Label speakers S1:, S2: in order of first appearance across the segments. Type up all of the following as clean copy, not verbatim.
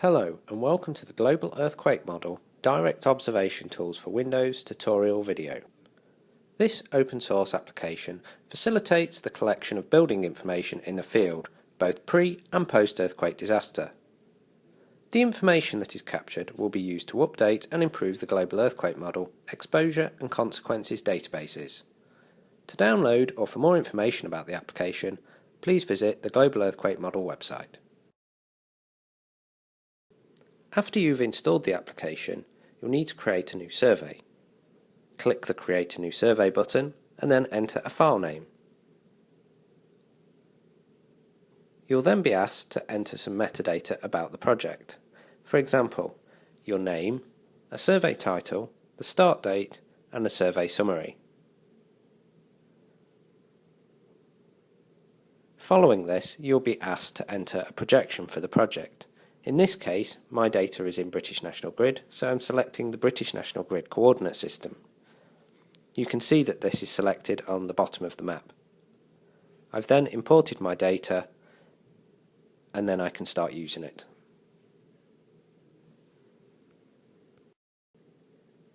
S1: Hello and welcome to the Global Earthquake Model Direct Observation Tools for Windows tutorial video. This open source application facilitates the collection of building information in the field, both pre and post earthquake disaster. The information that is captured will be used to update and improve the Global Earthquake Model, Exposure and Consequences databases. To download or for more information about the application, please visit the Global Earthquake Model website. After you've installed the application, you'll need to create a new survey. Click the Create a New Survey button and then enter a file name. You'll then be asked to enter some metadata about the project. For example, your name, a survey title, the start date and a survey summary. Following this, you'll be asked to enter a projection for the project. In this case, my data is in British National Grid, so I'm selecting the British National Grid coordinate system. You can see that this is selected on the bottom of the map. I've then imported my data and then I can start using it.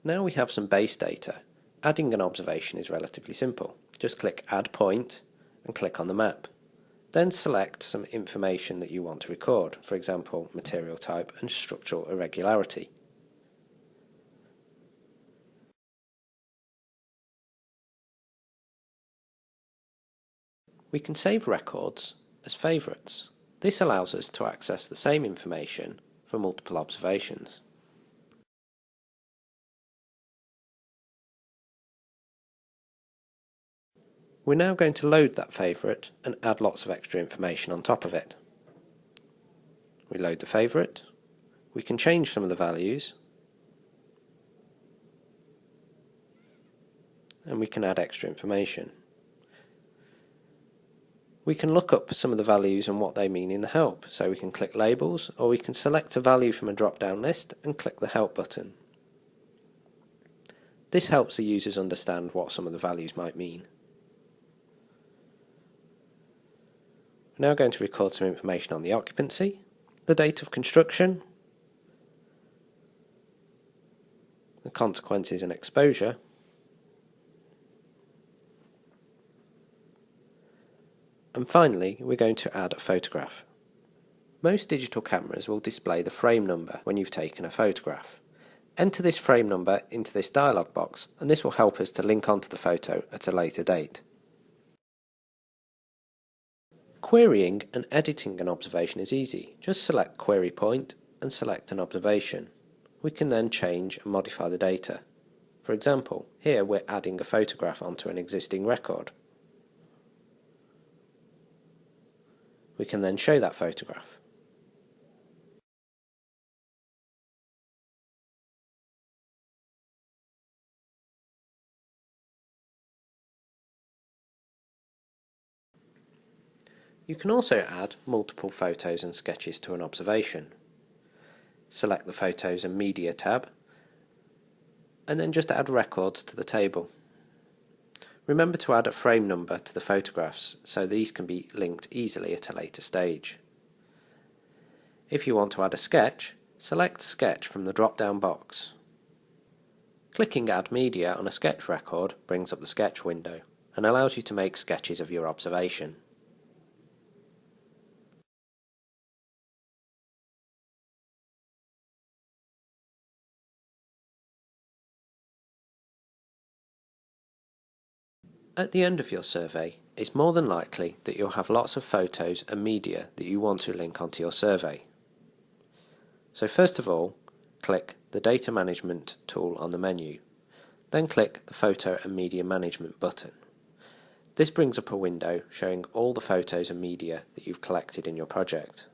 S1: Now we have some base data. Adding an observation is relatively simple. Just click Add Point and click on the map. Then select some information that you want to record, for example material type and structural irregularity. We can save records as favourites. This allows us to access the same information for multiple observations. We're now going to load that favourite and add lots of extra information on top of it. We load the favourite, we can change some of the values, and we can add extra information. We can look up some of the values and what they mean in the help, so we can click labels, or we can select a value from a drop-down list and click the help button. This helps the users understand what some of the values might mean. We're now going to record some information on the occupancy, the date of construction, the consequences and exposure, and finally we're going to add a photograph. Most digital cameras will display the frame number when you've taken a photograph. Enter this frame number into this dialog box and this will help us to link onto the photo at a later date. Querying and editing an observation is easy. Just select Query Point and select an observation. We can then change and modify the data. For example, here we're adding a photograph onto an existing record. We can then show that photograph. You can also add multiple photos and sketches to an observation. Select the Photos and Media tab and then just add records to the table. Remember to add a frame number to the photographs so these can be linked easily at a later stage. If you want to add a sketch, select Sketch from the drop-down box. Clicking Add Media on a sketch record brings up the sketch window and allows you to make sketches of your observation. At the end of your survey, it's more than likely that you'll have lots of photos and media that you want to link onto your survey. So first of all, click the Data Management tool on the menu. Then click the Photo and Media Management button. This brings up a window showing all the photos and media that you've collected in your project.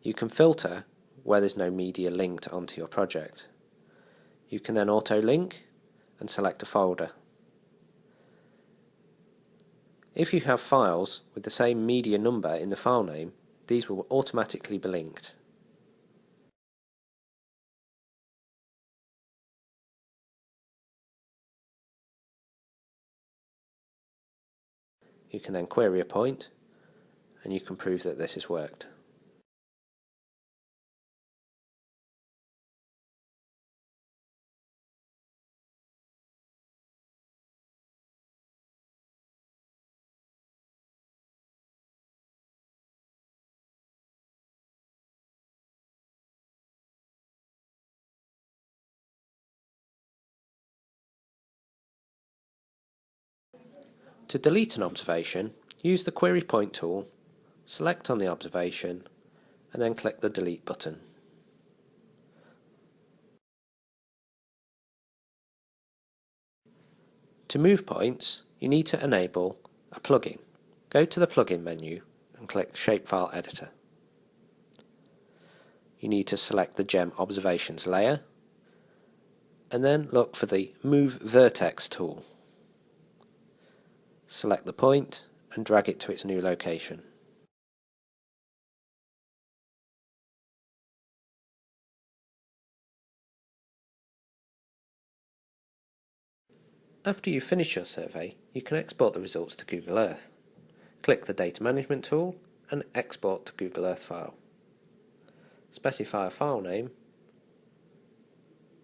S1: You can filter where there's no media linked onto your project. You can then auto-link and select a folder. If you have files with the same media number in the file name, these will automatically be linked. You can then query a point and you can prove that this has worked. To delete an observation, use the Query Point tool, select on the observation, and then click the Delete button. To move points, you need to enable a plugin. Go to the plugin menu and click Shapefile Editor. You need to select the GEM Observations layer and then look for the Move Vertex tool. Select the point and drag it to its new location. After you finish your survey, you can export the results to Google Earth. Click the Data Management tool and Export to Google Earth file. Specify a file name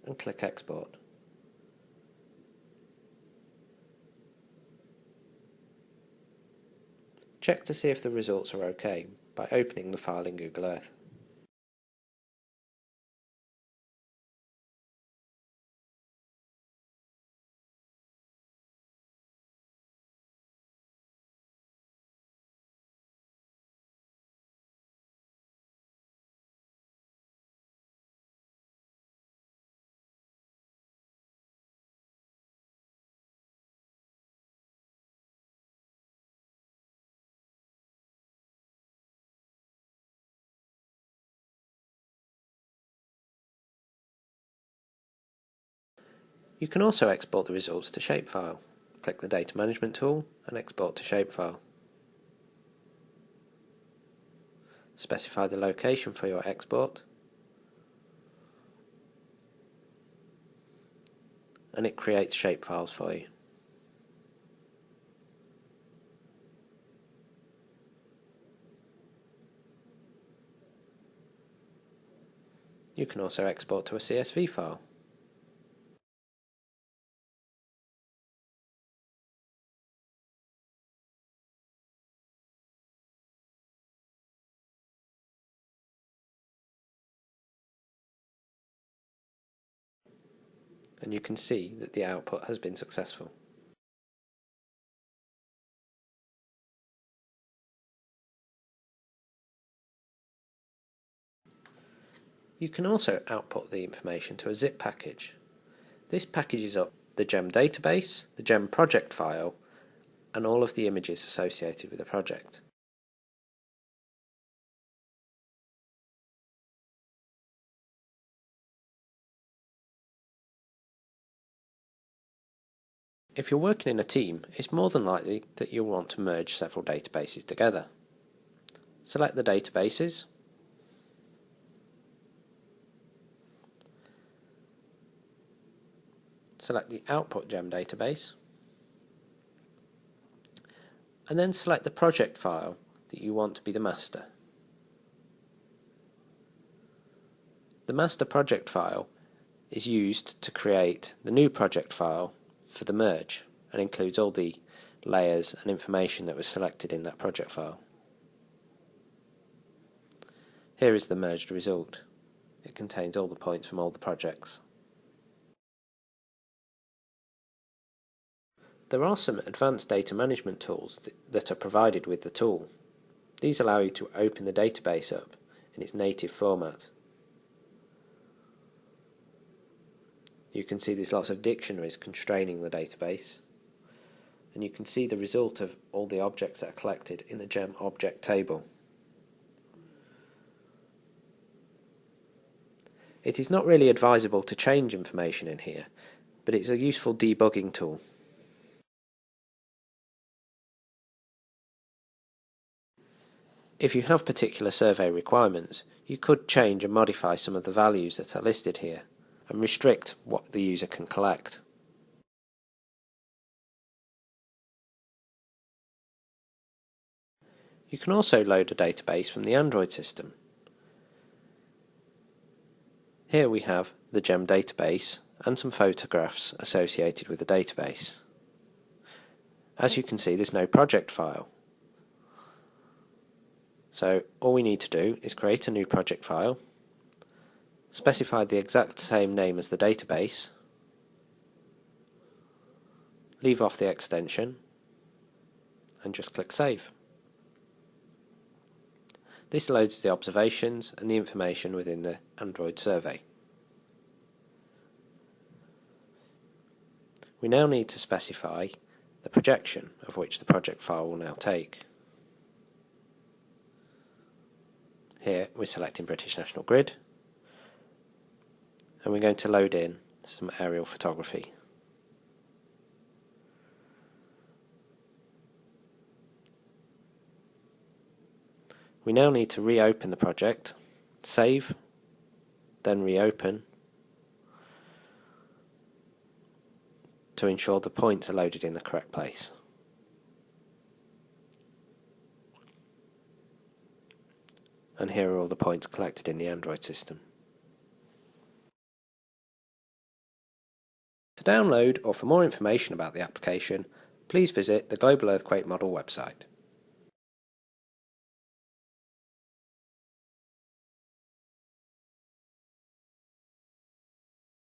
S1: and click Export. Check to see if the results are OK by opening the file in Google Earth. You can also export the results to Shapefile. Click the Data Management tool and Export to Shapefile. Specify the location for your export, and it creates shapefiles for you. You can also export to a CSV file. And you can see that the output has been successful. You can also output the information to a zip package. This packages up the GEM database, the GEM project file, and all of the images associated with the project. If you're working in a team, it's more than likely that you'll want to merge several databases together. Select the databases, select the output GEM database, and then select the project file that you want to be the master. The master project file is used to create the new project file for the merge and includes all the layers and information that was selected in that project file. Here is the merged result. It contains all the points from all the projects. There are some advanced data management tools that are provided with the tool. These allow you to open the database up in its native format. You can see there's lots of dictionaries constraining the database, and you can see the result of all the objects that are collected in the GEM object table. It is not really advisable to change information in here, but it's a useful debugging tool. If you have particular survey requirements, you could change and modify some of the values that are listed here and restrict what the user can collect. You can also load a database from the Android system. Here we have the GEM database and some photographs associated with the database. As you can see, there's no project file. So all we need to do is create a new project file, specify the exact same name as the database, leave off the extension, and just click Save. This loads the observations and the information within the Android survey. We now need to specify the projection of which the project file will now take. Here we're selecting British National Grid, and we're going to load in some aerial photography. We now need to reopen the project, save, then reopen, to ensure the points are loaded in the correct place. And here are all the points collected in the Android system. To download or for more information about the application, please visit the Global Earthquake Model website.